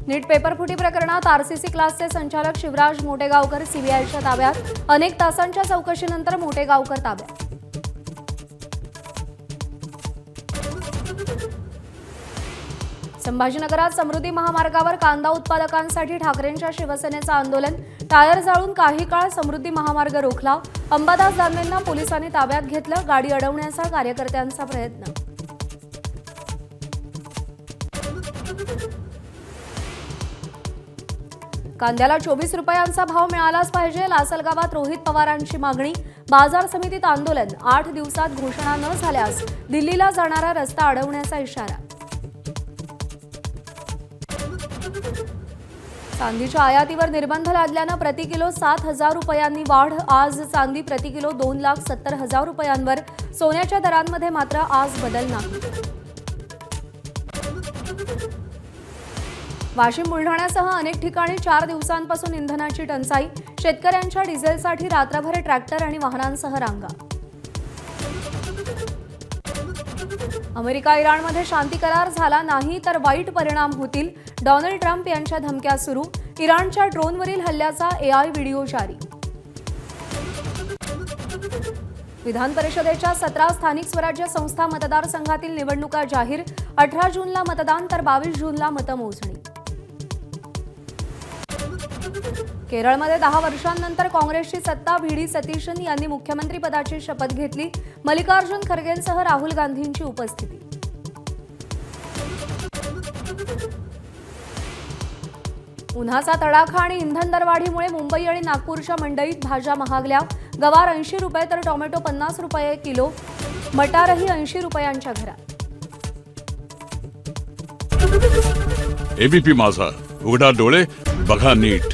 नीट पेपरफुटी प्रकरणात आरसीसी क्लासचे संचालक शिवराज मोटेगावकर सीबीआयच्या ताब्यात। अनेक तासांच्या चौकशीनंतर मोटेगावकर ताब्यात। संभाजीनगरात समृद्धी महामार्गावर कांदा उत्पादकांसाठी ठाकरेंच्या शिवसेनेचं आंदोलन। टायर जाळून काही काळ समृद्धी महामार्ग रोखला। अंबादास दानवेंना पोलिसांनी ताब्यात घेतलं। गाडी अडवण्याचा कार्यकर्त्यांचा प्रयत्न। कांद्याला 24 रुपयांचा भाव मिळालाच पाहिजे। लासलगावात रोहित पवारांची मागणी। बाजार समितीत आंदोलन। 8 दिवसात घोषणा न झाल्यास दिल्लीला जाणारा रस्ता अडवण्याचा इशारा। चांदीच्या आयातीवर निर्बंध लादल्यानं प्रति किलो 7,000 रुपयांनी वाढ। आज चांदी प्रति किलो 2,70,000 रुपयांवर। सोन्याच्या दरांमध्ये मात्र आज बदल नाही। वाशिम बुलढाण्यासह अनेक ठिकाणी 4 दिवसांपासून इंधनाची टंचाई। शेतकऱ्यांच्या डिझेलसाठी रात्रभर ट्रॅक्टर आणि वाहनांसह रांगा। अमेरिका इराणमध्ये शांती करार झाला नाही तर वाईट परिणाम होतील। डोनाल्ड ट्रम्प यांच्या धमक्या सुरू। इराणच्या ड्रोनवरील हल्ल्याचा एआय व्हिडिओ जारी। विधान परिषदेच्या 17 स्थानिक स्वराज्य संस्था मतदारसंघातील निवडणुका जाहीर। 18 जूनला मतदान तर 22 जूनला मतमोजणी। केरळमध्ये 10 वर्षांनंतर काँग्रेसची सत्ता। व्ही.डी. सतीशन यांनी मुख्यमंत्रीपदाची शपथ घेतली। मल्लिकार्जुन खरगेंसह राहुल गांधींची उपस्थिती। उन्हाचा तडाखा आणि इंधन दरवाढीमुळे मुंबई आणि नागपूरच्या मंडईत भाज्या महागल्या। गवार 80 रुपये तर टोमॅटो 50 रुपये किलो। मटारही 80 रुपयांच्या घरात। एबीपी माझा, उघडा डोळे बघा नीट।